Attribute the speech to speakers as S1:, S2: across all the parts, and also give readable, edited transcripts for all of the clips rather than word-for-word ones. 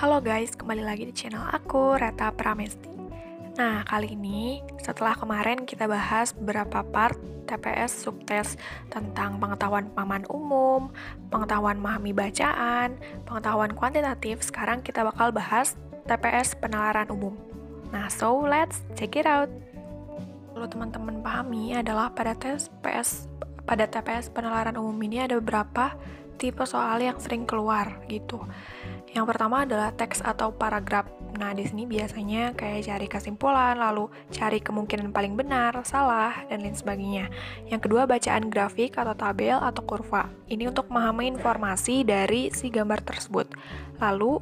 S1: Halo guys, kembali lagi di channel aku, Reta Pramesti. Nah, kali ini setelah kemarin kita bahas beberapa part TPS subtes tentang pengetahuan pemahaman umum, pengetahuan memahami bacaan, pengetahuan kuantitatif, sekarang kita bakal bahas TPS penalaran umum. Nah, so let's check it out. Kalau teman-teman pahami adalah pada TPS penalaran umum ini ada beberapa tipe soal yang sering keluar gitu. Yang pertama adalah teks atau paragraf. Nah, di sini biasanya kayak cari kesimpulan, lalu cari kemungkinan paling benar, salah, dan lain sebagainya. Yang kedua, bacaan grafik atau tabel atau kurva. Ini untuk memahami informasi dari si gambar tersebut. Lalu,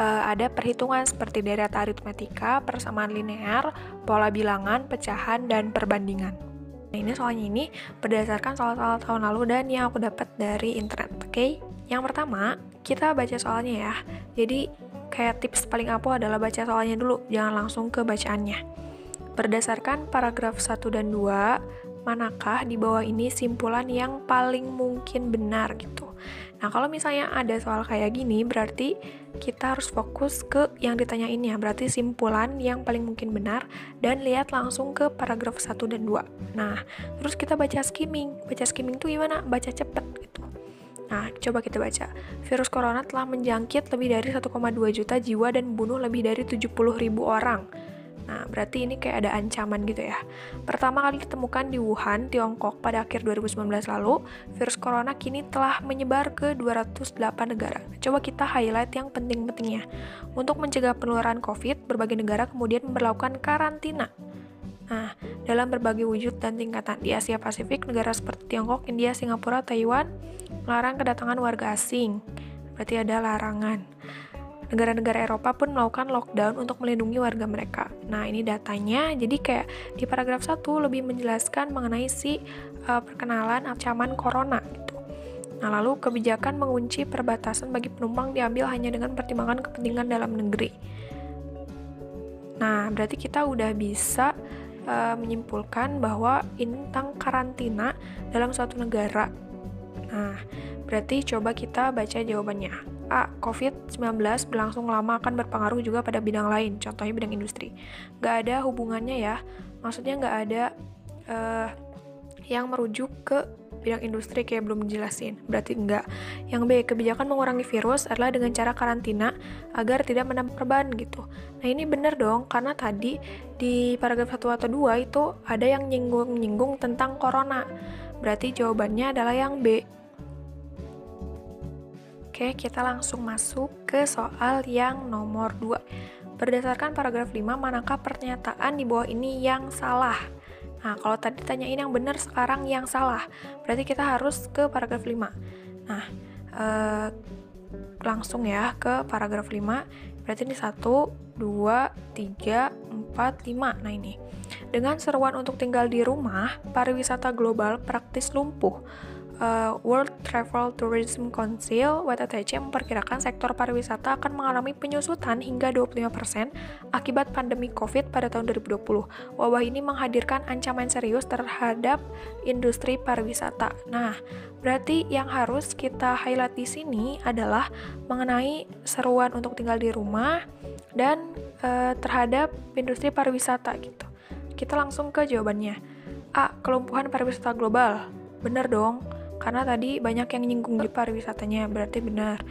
S1: ada perhitungan seperti deret aritmetika, persamaan linear, pola bilangan, pecahan, dan perbandingan. Nah, ini soalnya ini berdasarkan soal-soal tahun lalu dan yang aku dapat dari internet, oke? Yang pertama, kita baca soalnya ya. Jadi, kayak tips paling ampuh adalah baca soalnya dulu, jangan langsung ke bacaannya. Berdasarkan paragraf 1 dan 2, manakah di bawah ini simpulan yang paling mungkin benar gitu. Nah, kalau misalnya ada soal kayak gini, berarti kita harus fokus ke yang ditanyain ya, berarti simpulan yang paling mungkin benar, dan lihat langsung ke paragraf 1 dan 2. Nah, terus kita baca skimming. Baca skimming tuh gimana? Baca cepet gitu. Nah, coba kita baca. Virus corona telah menjangkit lebih dari 1,2 juta jiwa dan membunuh lebih dari 70.000 orang. Nah, berarti ini kayak ada ancaman gitu ya. Pertama kali ditemukan di Wuhan, Tiongkok pada akhir 2019 lalu, virus corona kini telah menyebar ke 208 negara. Coba kita highlight yang penting-pentingnya. Untuk mencegah penularan COVID, berbagai negara kemudian memberlakukan karantina. Nah, dalam berbagai wujud dan tingkatan di Asia Pasifik, negara seperti Tiongkok, India, Singapura, Taiwan melarang kedatangan warga asing. Berarti ada larangan. Negara-negara Eropa pun melakukan lockdown untuk melindungi warga mereka. Nah, ini datanya. Jadi kayak di paragraf 1 lebih menjelaskan mengenai perkenalan ancaman corona gitu. Nah, lalu kebijakan mengunci perbatasan bagi penumpang diambil hanya dengan pertimbangan kepentingan dalam negeri. Nah, berarti kita udah bisa menyimpulkan bahwa ini tentang karantina dalam suatu negara. Nah, berarti coba kita baca jawabannya. A. COVID-19 berlangsung lama akan berpengaruh juga pada bidang lain, contohnya bidang industri. Nggak ada hubungannya ya, maksudnya nggak ada yang merujuk ke bidang industri kayak belum dijelasin, berarti enggak. Yang B, kebijakan mengurangi virus adalah dengan cara karantina agar tidak menambah korban gitu. Nah, ini bener dong, karena tadi di paragraf 1 atau 2 itu ada yang nyinggung tentang corona. Berarti jawabannya adalah yang B. Oke, kita langsung masuk ke soal yang nomor 2. Berdasarkan paragraf 5, manakah pernyataan di bawah ini yang salah? Nah, kalau tadi tanyain yang benar, sekarang yang salah. Berarti kita harus ke paragraf 5. Nah, langsung ya ke paragraf 5. Berarti ini 1, 2, 3, 4, 5. Nah, ini. Dengan seruan untuk tinggal di rumah, pariwisata global praktis lumpuh. World Travel Tourism Council (WTTC) memperkirakan sektor pariwisata akan mengalami penyusutan hingga 25% akibat pandemi COVID pada tahun 2020. Wabah ini menghadirkan ancaman serius terhadap industri pariwisata. Nah, berarti yang harus kita highlight di sini adalah mengenai seruan untuk tinggal di rumah dan terhadap industri pariwisata gitu. Kita langsung ke jawabannya. A. Kelumpuhan pariwisata global. Benar dong. Karena tadi banyak yang nyinggung di pariwisatanya, berarti benar.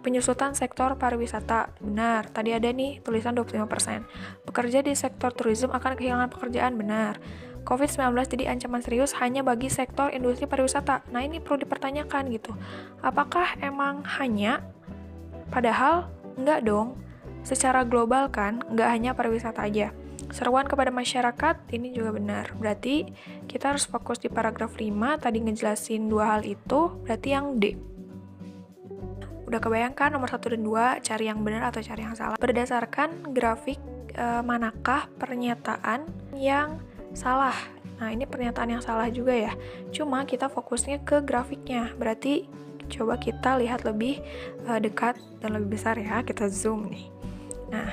S1: Penyusutan sektor pariwisata, benar. Tadi ada nih tulisan 25%. Pekerja di sektor tourism akan kehilangan pekerjaan, benar. COVID-19 jadi ancaman serius hanya bagi sektor industri pariwisata. Nah, ini perlu dipertanyakan gitu. Apakah emang hanya? Padahal enggak dong. Secara global kan, enggak hanya pariwisata aja. Seruan kepada masyarakat, ini juga benar. Berarti kita harus fokus di paragraf 5, tadi ngejelasin dua hal itu, berarti yang D. Udah kebayangkan nomor 1 dan 2, cari yang benar atau cari yang salah. Berdasarkan grafik, manakah pernyataan yang salah? Nah, ini pernyataan yang salah juga ya. Cuma kita fokusnya ke grafiknya, berarti coba kita lihat lebih dekat dan lebih besar ya, kita zoom nih. Nah,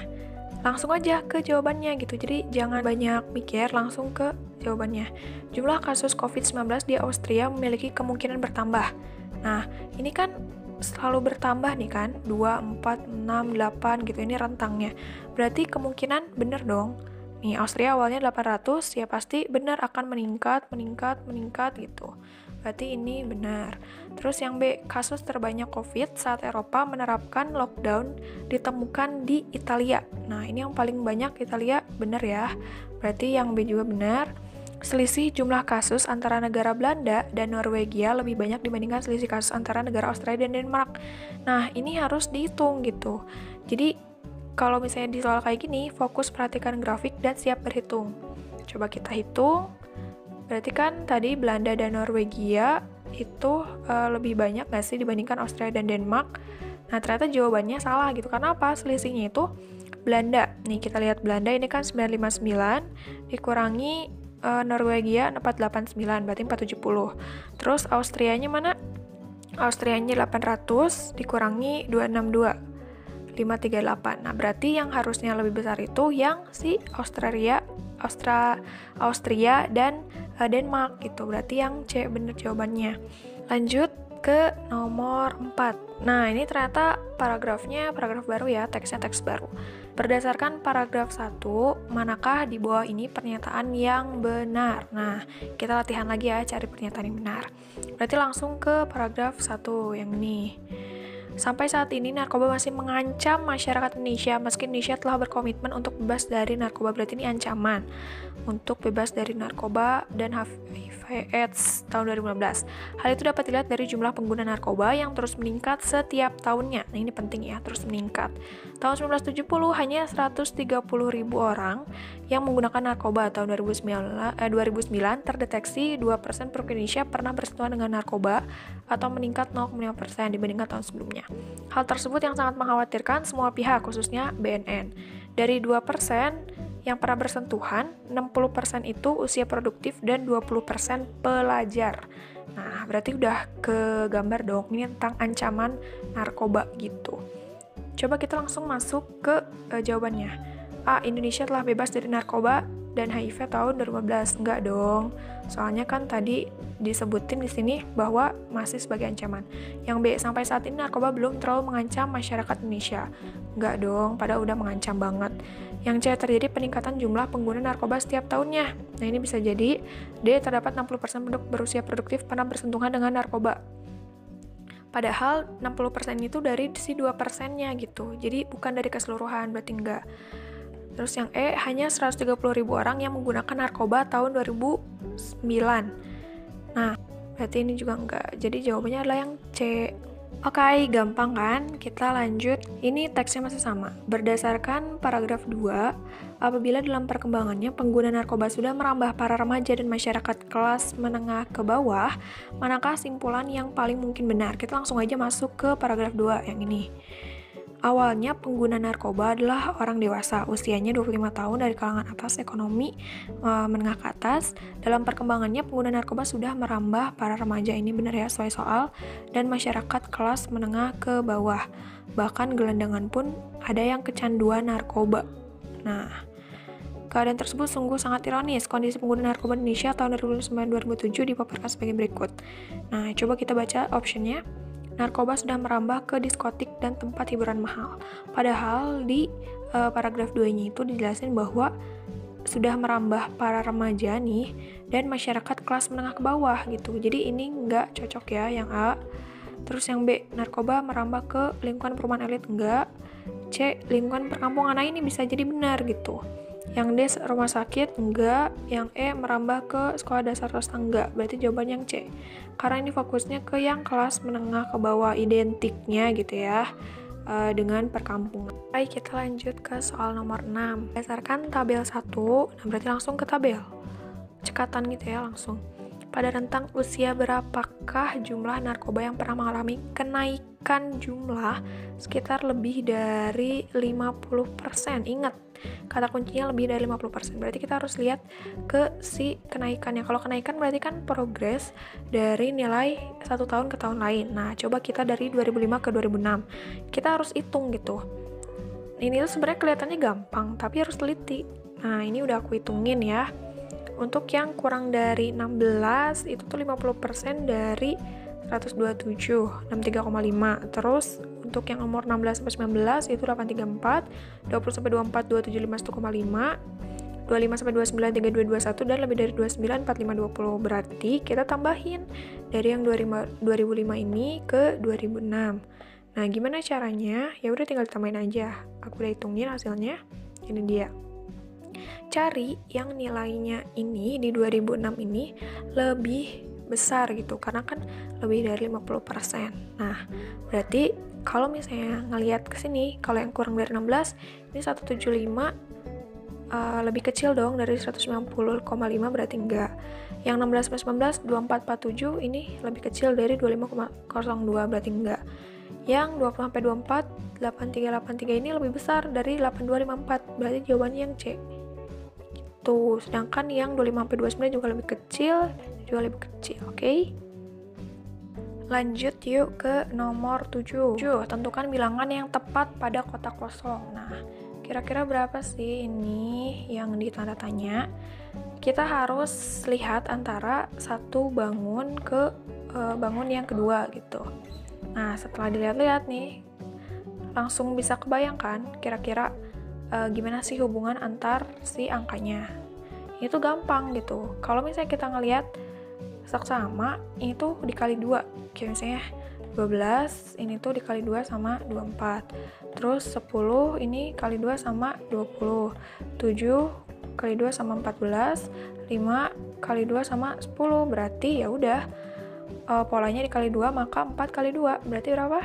S1: langsung aja ke jawabannya gitu. Jadi jangan banyak mikir, langsung ke jawabannya. Jumlah kasus COVID-19 di Austria memiliki kemungkinan bertambah. Nah, ini kan selalu bertambah nih kan, 2, 4, 6, 8 gitu, ini rentangnya. Berarti kemungkinan bener dong. Nih, Austria awalnya 800, ya pasti benar akan meningkat gitu. Berarti ini benar. Terus yang B, kasus terbanyak COVID saat Eropa menerapkan lockdown ditemukan di Italia. Nah, ini yang paling banyak Italia, benar ya. Berarti yang B juga benar. Selisih jumlah kasus antara negara Belanda dan Norwegia lebih banyak dibandingkan selisih kasus antara negara Australia dan Denmark. Nah, ini harus dihitung gitu. Jadi, kalau misalnya di soal kayak gini, fokus perhatikan grafik dan siap berhitung. Coba kita hitung. Berarti kan tadi Belanda dan Norwegia itu lebih banyak nggak sih dibandingkan Australia dan Denmark? Nah, ternyata jawabannya salah gitu. Karena apa? Selisihnya itu Belanda. Nih, kita lihat Belanda ini kan 959 dikurangi Norwegia 489, berarti 470. Terus Austrianya mana? Austrianya 800 dikurangi 262. 538. Nah, berarti yang harusnya lebih besar itu yang si Austria dan Denmark gitu. Berarti yang C bener jawabannya. Lanjut ke nomor 4. Nah, ini ternyata paragraf baru ya, teksnya teks baru. Berdasarkan paragraf 1, manakah di bawah ini pernyataan yang benar? Nah, kita latihan lagi ya cari pernyataan yang benar. Berarti langsung ke paragraf 1 yang ini. Sampai saat ini, narkoba masih mengancam masyarakat Indonesia, meski Indonesia telah berkomitmen untuk bebas dari narkoba. Berarti ini ancaman untuk bebas dari narkoba dan HIV/AIDS tahun 2015. Hal itu dapat dilihat dari jumlah pengguna narkoba yang terus meningkat setiap tahunnya. Nah, ini penting ya, terus meningkat. Tahun 1970 hanya 130.000 orang yang menggunakan narkoba. Tahun 2009 terdeteksi 2% penduduk Indonesia pernah bersentuhan dengan narkoba atau meningkat 0,5% dibandingkan tahun sebelumnya. Hal tersebut yang sangat mengkhawatirkan semua pihak, khususnya BNN. Dari 2% yang pernah bersentuhan, 60% itu usia produktif dan 20% pelajar. Nah, berarti udah kegambar dong, ini tentang ancaman narkoba gitu. Coba kita langsung masuk ke jawabannya. A. Indonesia telah bebas dari narkoba dan HIV tahun 2015. Enggak dong. Soalnya kan tadi disebutin di sini bahwa masih sebagai ancaman. Yang B. Sampai saat ini narkoba belum terlalu mengancam masyarakat Indonesia. Enggak dong, padahal udah mengancam banget. Yang C. Terjadi peningkatan jumlah pengguna narkoba setiap tahunnya. Nah, ini bisa jadi D. Terdapat 60% penduduk berusia produktif pernah bersentuhan dengan narkoba. Padahal 60% itu dari si 2%-nya gitu. Jadi bukan dari keseluruhan, berarti enggak. Terus yang E, hanya 130.000 orang yang menggunakan narkoba tahun 2009. Nah, berarti ini juga enggak. Jadi jawabannya adalah yang C. Oke, gampang kan? Kita lanjut. Ini teksnya masih sama. Berdasarkan paragraf 2, apabila dalam perkembangannya pengguna narkoba sudah merambah para remaja dan masyarakat kelas menengah ke bawah, manakah simpulan yang paling mungkin benar? Kita langsung aja masuk ke paragraf 2 yang ini. Awalnya pengguna narkoba adalah orang dewasa, usianya 25 tahun dari kalangan atas ekonomi menengah ke atas. Dalam perkembangannya pengguna narkoba sudah merambah para remaja, ini benar ya sesuai soal, dan masyarakat kelas menengah ke bawah. Bahkan gelandangan pun ada yang kecanduan narkoba. Nah, keadaan tersebut sungguh sangat ironis. Kondisi pengguna narkoba Indonesia tahun 2009-2007 dipaparkan sebagai berikut. Nah, coba kita baca optionnya. Narkoba sudah merambah ke diskotik dan tempat hiburan mahal. Padahal di paragraf 2-nya itu dijelasin bahwa sudah merambah para remaja nih dan masyarakat kelas menengah ke bawah gitu. Jadi ini nggak cocok ya yang A. Terus yang B, narkoba merambah ke lingkungan perumahan elit, enggak. C, lingkungan perkampungan. Nah, ini bisa jadi benar gitu. Yang D, rumah sakit, enggak. Yang E, merambah ke sekolah dasar swasta, enggak. Berarti jawaban yang C. Karena ini fokusnya ke yang kelas menengah ke bawah, identiknya gitu ya dengan perkampungan. Baik, kita lanjut ke soal nomor 6. Berdasarkan tabel 1, nah berarti langsung ke tabel. Cekatan gitu ya langsung. Pada rentang usia berapakah jumlah narkoba yang pernah mengalami kenaikan jumlah sekitar lebih dari 50%. Ingat, kata kuncinya lebih dari 50%. Berarti kita harus lihat ke si kenaikannya. Kalau kenaikan berarti kan progres dari nilai satu tahun ke tahun lain. Nah, coba kita dari 2005 ke 2006. Kita harus hitung gitu. Ini tuh sebenarnya kelihatannya gampang, tapi harus teliti. Nah, ini udah aku hitungin ya. Untuk yang kurang dari 16 itu tuh 50% dari 127, 63,5. Terus untuk yang umur 16 sampai 19 itu 834, 20 sampai 24 275 1,5, 25 sampai 29 3221 dan lebih dari 29 45 20. Berarti kita tambahin dari yang 2005 ini ke 2006. Nah, gimana caranya? Ya udah tinggal tambahin aja. Aku udah hitungin hasilnya. Ini dia. Cari yang nilainya ini di 2006 ini lebih besar gitu, karena kan lebih dari 50%. Nah, berarti kalau misalnya ngelihat ke sini, kalau yang kurang dari 16, ini 175 lebih kecil dong dari 190,5, berarti enggak. Yang 16 sampai 19 2447 ini lebih kecil dari 25,02, berarti enggak. Yang 20 sampai 24 8383 ini lebih besar dari 8254, berarti jawabannya yang C. Tuh, sedangkan yang 25 sampai 29 juga lebih kecil, oke? Lanjut yuk ke nomor 7. Tentukan bilangan yang tepat pada kotak kosong. Nah, kira-kira berapa sih ini yang ditanda tanya? Kita harus lihat antara satu bangun ke bangun yang kedua gitu. Nah, setelah dilihat-lihat nih, langsung bisa kebayangkan kira-kira gimana sih hubungan antar si angkanya. Itu gampang gitu. Kalau misalnya kita ngelihat saksama, ini tuh dikali 2. Kayak misalnya 12, ini tuh dikali 2 sama 24. Terus 10, ini kali 2 sama 20. 7 kali 2 sama 14. 5 kali 2 sama 10. Berarti ya udah, polanya dikali 2, maka 4 kali 2. Berarti berapa?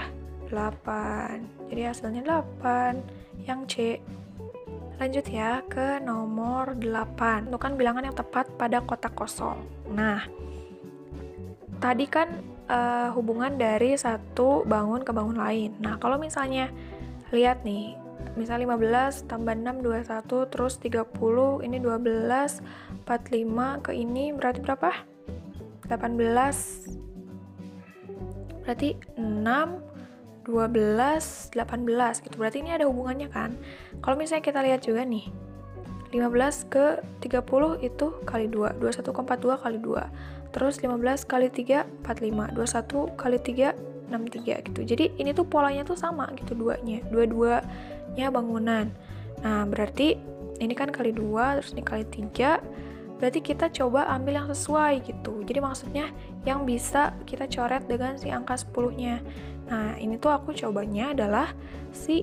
S1: 8. Jadi hasilnya 8. Yang C. Lanjut ya ke nomor 8. Tentukan bilangan yang tepat pada kotak kosong. Nah, tadi kan hubungan dari satu bangun ke bangun lain. Nah, kalau misalnya lihat nih, misalnya 15 tambah 6 21, terus 30, ini 12 45 ke ini berarti berapa? 18. Berarti 6 12 18 gitu. Berarti ini ada hubungannya kan? Kalau misalnya kita lihat juga nih, 15 ke 30 itu kali 2, 21 ke 42 kali 2. Terus 15 kali 3 45, 21 kali 3 63 gitu. Jadi ini tuh polanya tuh sama gitu, dua-duanya bangunan. Nah, berarti ini kan kali 2, terus ini kali 3. Berarti kita coba ambil yang sesuai gitu. Jadi maksudnya yang bisa kita coret dengan si angka 10-nya. Nah, ini tuh aku cobanya adalah si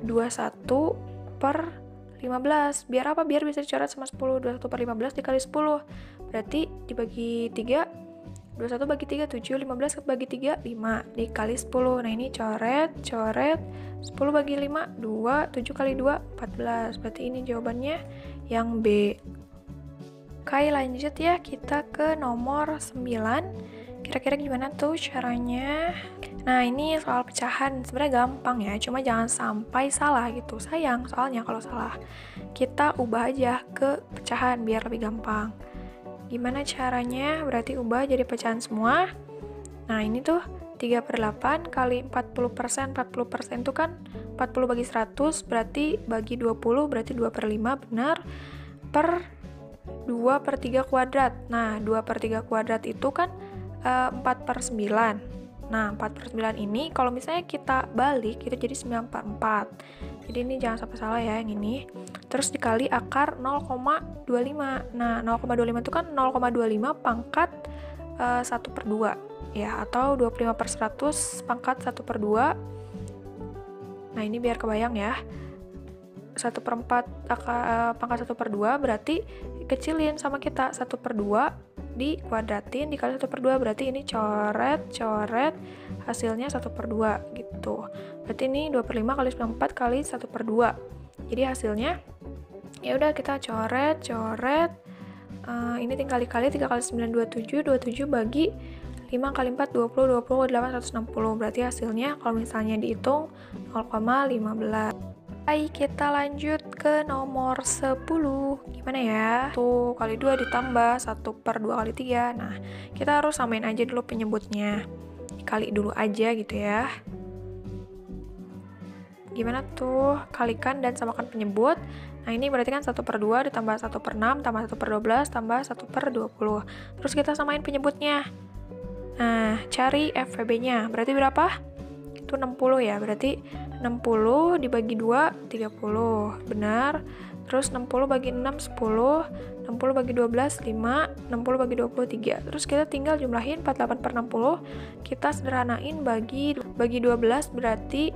S1: 21 per 15. Biar apa? Biar bisa dicoret sama 10. 21 per 15 dikali 10. Berarti dibagi 3, 21 bagi 3, 7. 15 bagi 3, 5. Dikali 10. Nah, ini coret. 10 bagi 5, 2. 7 kali 2, 14. Berarti ini jawabannya yang B. Oke, lanjut ya, kita ke nomor 9. Kira-kira gimana tuh caranya? Nah, ini soal pecahan sebenarnya gampang ya, cuma jangan sampai salah gitu. Sayang soalnya kalau salah. Kita ubah aja ke pecahan biar lebih gampang. Gimana caranya? Berarti ubah jadi pecahan semua. Nah, ini tuh 3/8 kali 40%. 40% itu kan 40 bagi 100, berarti bagi 20, berarti 2/5, benar. Per 2/3 kuadrat. Nah, 2/3 kuadrat itu kan 4/9. Nah, 4/9 ini kalau misalnya kita balik, itu jadi 9/4. Jadi ini jangan sampai salah ya yang ini. Terus dikali akar 0,25. Nah, 0,25 itu kan 0,25 pangkat 1/2. Ya, atau 25/100 pangkat 1/2. Nah, ini biar kebayang ya. 1/4 pangkat 1/2 berarti kecilin sama kita 1/2 dikuadratin dikali 1/2, berarti ini coret hasilnya 1/2 gitu. Berarti ini 2/5 kali 94 kali 1/2. Jadi hasilnya ya udah kita coret ini tinggal dikali 3 kali 9 27 bagi 5 kali 4 20 28 160. Berarti hasilnya kalau misalnya dihitung 0,15. Baik, kita lanjut ke nomor 10. Gimana ya? 1 kali 2 ditambah 1/2 kali 3. Nah, kita harus samain aja dulu penyebutnya. Dikali dulu aja gitu ya. Gimana tuh? Kalikan dan samakan penyebut. Nah, ini berarti kan 1/2 ditambah 1/6 tambah 1/12 tambah 1/20. Terus kita samain penyebutnya. Nah, cari FVB-nya. Berarti berapa? Itu 60 ya. Berarti 60 dibagi 2, 30. Benar. Terus 60 bagi 6, 10. 60 bagi 12, 5. 60 bagi 23. Terus kita tinggal jumlahin 48 per 60. Kita sederhanain bagi 12, berarti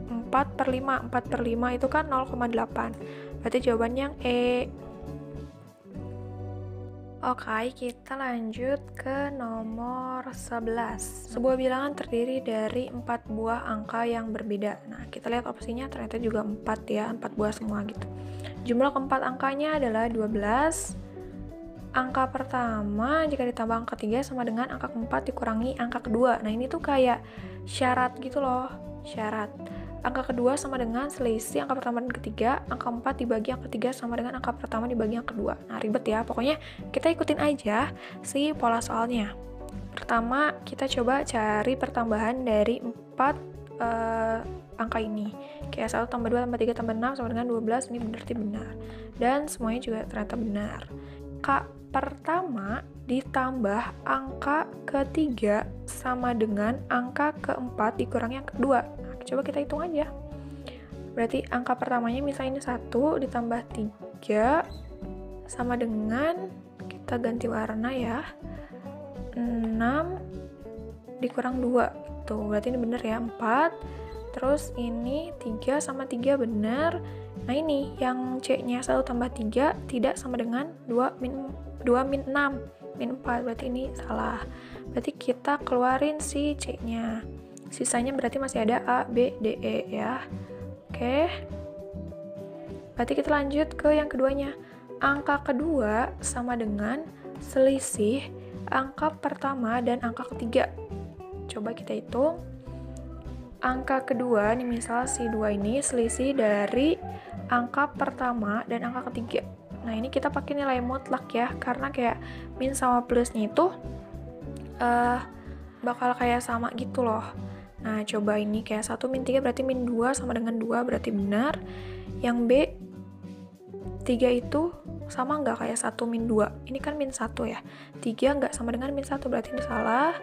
S1: 4 per 5. 4 per 5 itu kan 0,8. Berarti jawabannya yang E. Oke, kita lanjut ke nomor 11. Sebuah bilangan terdiri dari 4 buah angka yang berbeda. Nah, kita lihat opsinya ternyata juga 4 ya, 4 buah semua gitu. Jumlah keempat angkanya adalah 12. Angka pertama jika ditambah angka ketiga sama dengan angka keempat dikurangi angka kedua. Nah, ini tuh kayak syarat gitu loh, syarat. Angka kedua sama dengan selisih angka pertama dan ketiga, angka 4 dibagi angka ketiga sama dengan angka pertama dibagi angka kedua. Nah, ribet ya, pokoknya kita ikutin aja si pola soalnya. Pertama, kita coba cari pertambahan dari 4 angka ini. Kayak 1 tambah 2 tambah 3 tambah 6 sama dengan 12, ini berarti benar. Dan semuanya juga ternyata benar. Angka pertama ditambah angka ketiga sama dengan angka keempat dikurangi angka kedua. Nah, coba kita hitung aja. Berarti angka pertamanya misalnya ini 1 ditambah 3 sama dengan, kita ganti warna ya, 6 dikurang 2. Tuh, berarti ini benar ya, 4. Terus ini 3 sama 3 benar. Nah, ini yang C-nya 1 tambah 3 tidak sama dengan 2 min 6. Min 4, berarti ini salah. Berarti kita keluarin si C-nya. Sisanya berarti masih ada A, B, D, E ya. Oke. Berarti kita lanjut ke yang keduanya. Angka kedua sama dengan selisih angka pertama dan angka ketiga. Coba kita hitung. Angka kedua, nih misal si 2 ini selisih dari angka pertama dan angka ketiga. Nah, ini kita pakai nilai mutlak ya, karena kayak min sama plusnya itu bakal kayak sama gitu loh. Nah, coba ini kayak 1 min 3 berarti min 2 sama dengan 2 berarti benar. Yang B, 3 itu sama nggak kayak 1 min 2? Ini kan min 1 ya. 3 nggak sama dengan min 1 berarti ini salah.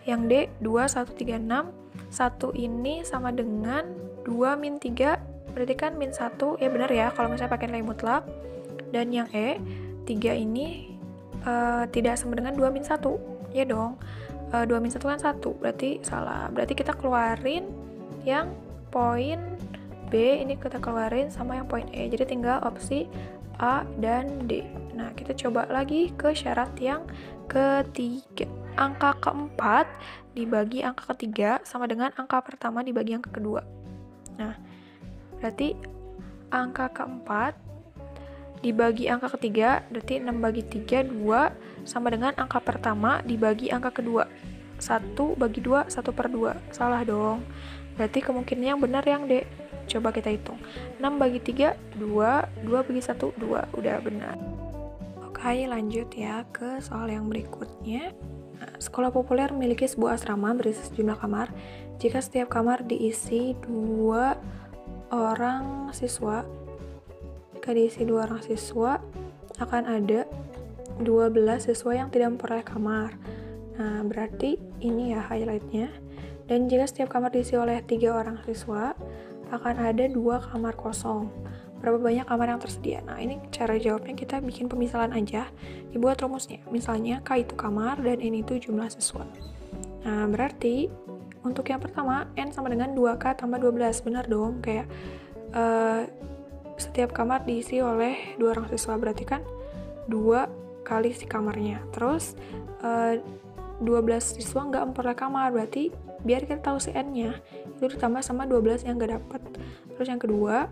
S1: Yang D, 2, 1, 3, 6. 1 ini sama dengan 2 min 3 berarti kan min 1. Ya benar ya kalau misalnya pakai nilai mutlak. Dan yang E, 3 ini tidak sama dengan 2 min 1. Ya dong. 2 min 1 kan 1, berarti salah. Berarti kita keluarin yang poin B, ini kita keluarin sama yang poin E. Jadi tinggal opsi A dan D. Nah, kita coba lagi ke syarat yang ketiga. Angka keempat dibagi angka ketiga sama dengan angka pertama dibagi angka kedua. Nah, berarti angka keempat dibagi angka ketiga, berarti 6 bagi 3, 2, sama dengan angka pertama dibagi angka kedua. 1 bagi 2, 1 per 2. Salah dong. Berarti kemungkinan yang benar yang D. Coba kita hitung. 6 bagi 3, 2. 2 bagi 1, 2. Udah benar. Oke, lanjut ya ke soal yang berikutnya. Nah, sekolah populer memiliki sebuah asrama berisi sejumlah kamar. Jika setiap kamar diisi 2 orang siswa, jika diisi 2 orang siswa, akan ada 12 siswa yang tidak memperoleh kamar. Nah, berarti ini ya highlightnya. Dan jika setiap kamar diisi oleh 3 orang siswa, akan ada 2 kamar kosong. Berapa banyak kamar yang tersedia? Nah, ini cara jawabnya kita bikin pemisalan aja. Dibuat rumusnya. Misalnya, K itu kamar dan N itu jumlah siswa. Nah, berarti untuk yang pertama, N sama dengan 2K tambah 12. Benar dong, kayak setiap kamar diisi oleh 2 orang siswa, berarti kan 2 kali si kamarnya. Terus 12 siswa nggak memperoleh kamar, berarti biar kita tahu si N-nya itu ditambah sama 12 yang nggak dapet. Terus yang kedua,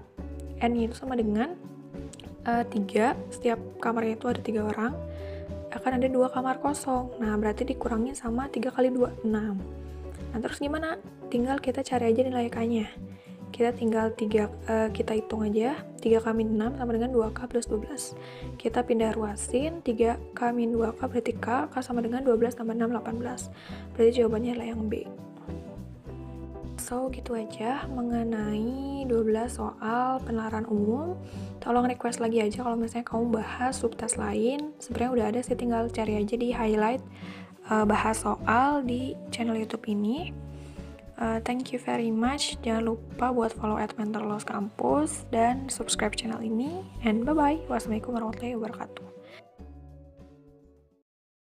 S1: N itu sama dengan 3, setiap kamarnya itu ada 3 orang, akan ada 2 kamar kosong. Nah, berarti dikurangi sama 3 kali 2, 6. Nah, terus gimana? Tinggal kita cari aja nilai K-nya. Kita tinggal kita hitung aja. 3K min 6 sama dengan 2K plus 12. Kita pindah ruasin. 3K min 2K berarti K sama dengan 12 tambah 6, 18. Berarti jawabannya adalah yang B. So, gitu aja mengenai 12 soal penalaran umum. Tolong request lagi aja kalau misalnya kamu bahas subtes lain. Sebenarnya udah ada sih, tinggal cari aja di highlight bahas soal di channel YouTube ini. Thank you very much. Jangan lupa buat follow @mentorloskampus dan subscribe channel ini. And bye-bye. Wassalamualaikum warahmatullahi wabarakatuh.